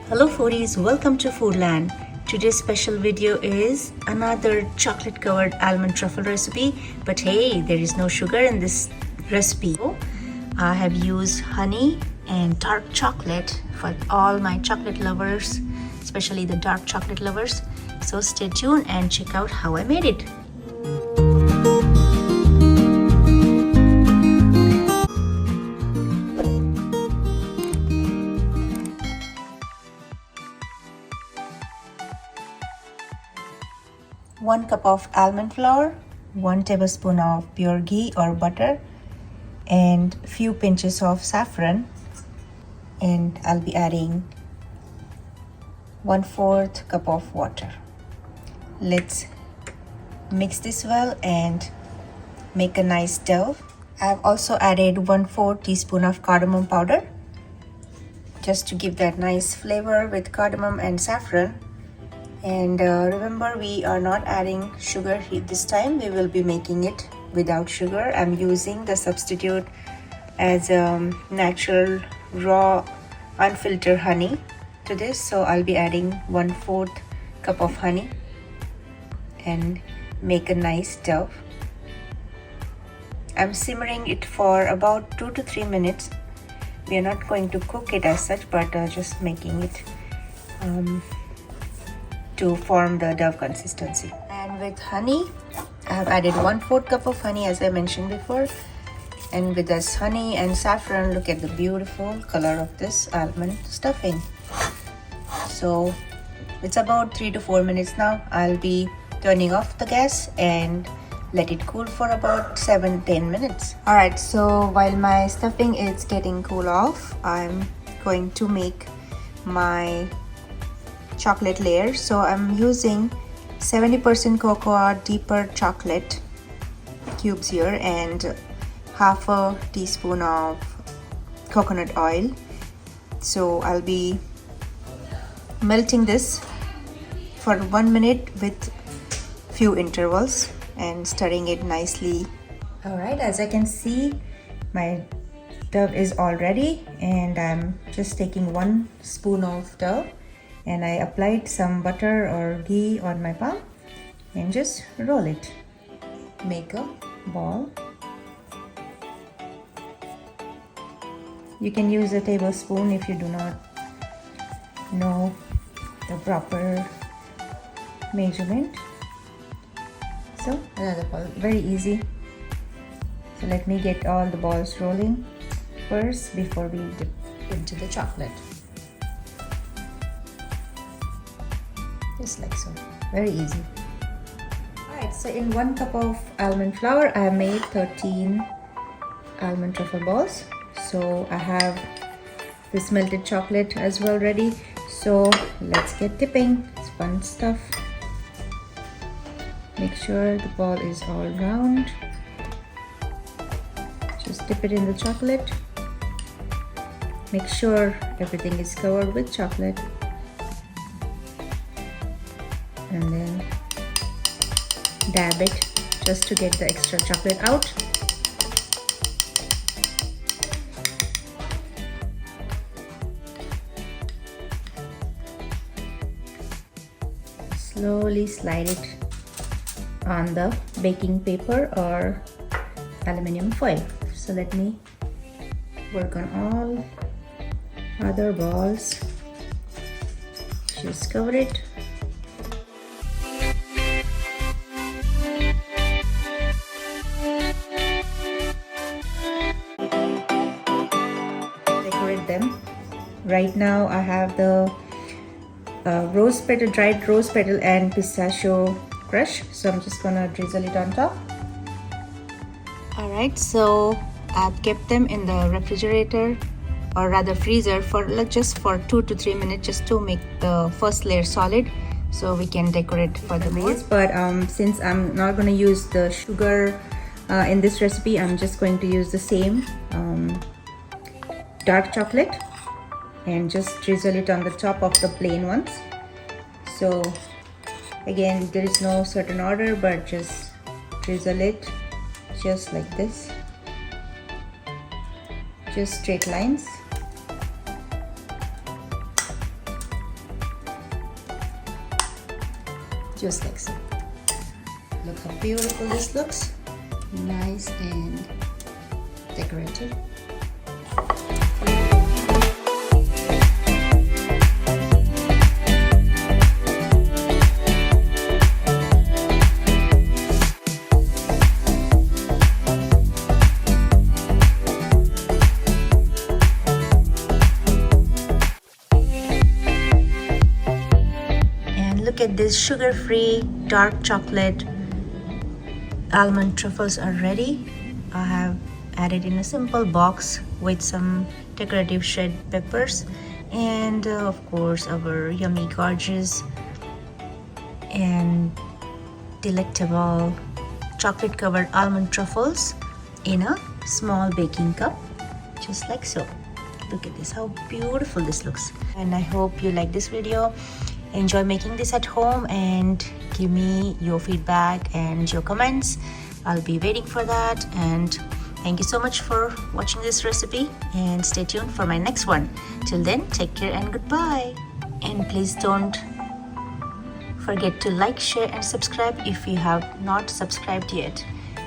Hello foodies, welcome to Foodland. Today's special video is another chocolate covered almond truffle recipe, but hey, there is no sugar in this recipe. I have used honey and dark chocolate for all my chocolate lovers, especially the dark chocolate lovers. So stay tuned and check out how I made it. One cup of almond flour, 1 tablespoon of pure ghee or butter, and few pinches of saffron, and I'll be adding 1/4 cup of water. Let's mix this well and make a nice dough. I've also added 1/4 teaspoon of cardamom powder just to give that nice flavor with cardamom and saffron. And remember, we are not adding sugar this time. We will be making it without sugar. I'm using the substitute as natural raw unfiltered honey to this, so I'll be adding 1/4 cup of honey and make a nice dough. I'm simmering it for about 2 to 3 minutes. We are not going to cook it as such, but just making it to form the dough consistency. And with honey, I have added 1/4 cup of honey as I mentioned before. And with this honey and saffron, look at the beautiful color of this almond stuffing. So it's about 3 to 4 minutes now. I'll be turning off the gas and let it cool for about 7-10 minutes. Alright, so while my stuffing is getting cool off, I'm going to make my chocolate layer. So I'm using 70% cocoa deeper chocolate cubes here and half a teaspoon of coconut oil. So I'll be melting this for 1 minute with few intervals and stirring it nicely. Alright, as I can see, my dough is all ready, and I'm just taking 1 spoon of dough and I applied some butter or ghee on my palm and just roll it. Make a ball. You can use a tablespoon if you do not know the proper measurement. So another ball, very easy. So let me get all the balls rolling first before we dip into the chocolate. Just like so, very easy. Alright, so in 1 cup of almond flour, I made 13 almond truffle balls. So I have this melted chocolate as well ready. So let's get dipping. It's fun stuff. Make sure the ball is all round. Just dip it in the chocolate. Make sure everything is covered with chocolate. And then dab it just to get the extra chocolate out. Slowly slide it on the baking paper or aluminum foil. So let me work on all other balls. Just cover it. Decorate them. Right now I have the rose petal, dried rose petal and pistachio crush, so I'm just gonna drizzle it on top. Alright, so I've kept them in the refrigerator, or rather freezer, for just for 2 to 3 minutes, just to make the first layer solid, so we can decorate for the base. But since I'm not going to use the sugar in this recipe, I'm just going to use the same dark chocolate and just drizzle it on the top of the plain ones. So again, there is no certain order, but just drizzle it just like this, just straight lines. just like so. Look how beautiful this looks. Nice and decorative. Look at this sugar-free dark chocolate almond truffles are ready. I have added in a simple box with some decorative shred peppers and of course our yummy gorgeous and delectable chocolate covered almond truffles in a small baking cup, just like so. Look at this, how beautiful this looks. And I hope you like this video. Enjoy making this at home and give me your feedback and your comments. I'll be waiting for that. And thank you so much for watching this recipe and stay tuned for my next one. Till then, take care and goodbye. And please don't forget to like, share and subscribe if you have not subscribed yet.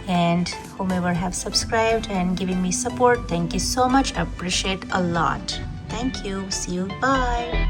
And whomever have subscribed and giving me support, thank you so much. I appreciate a lot. Thank you. See you. Bye.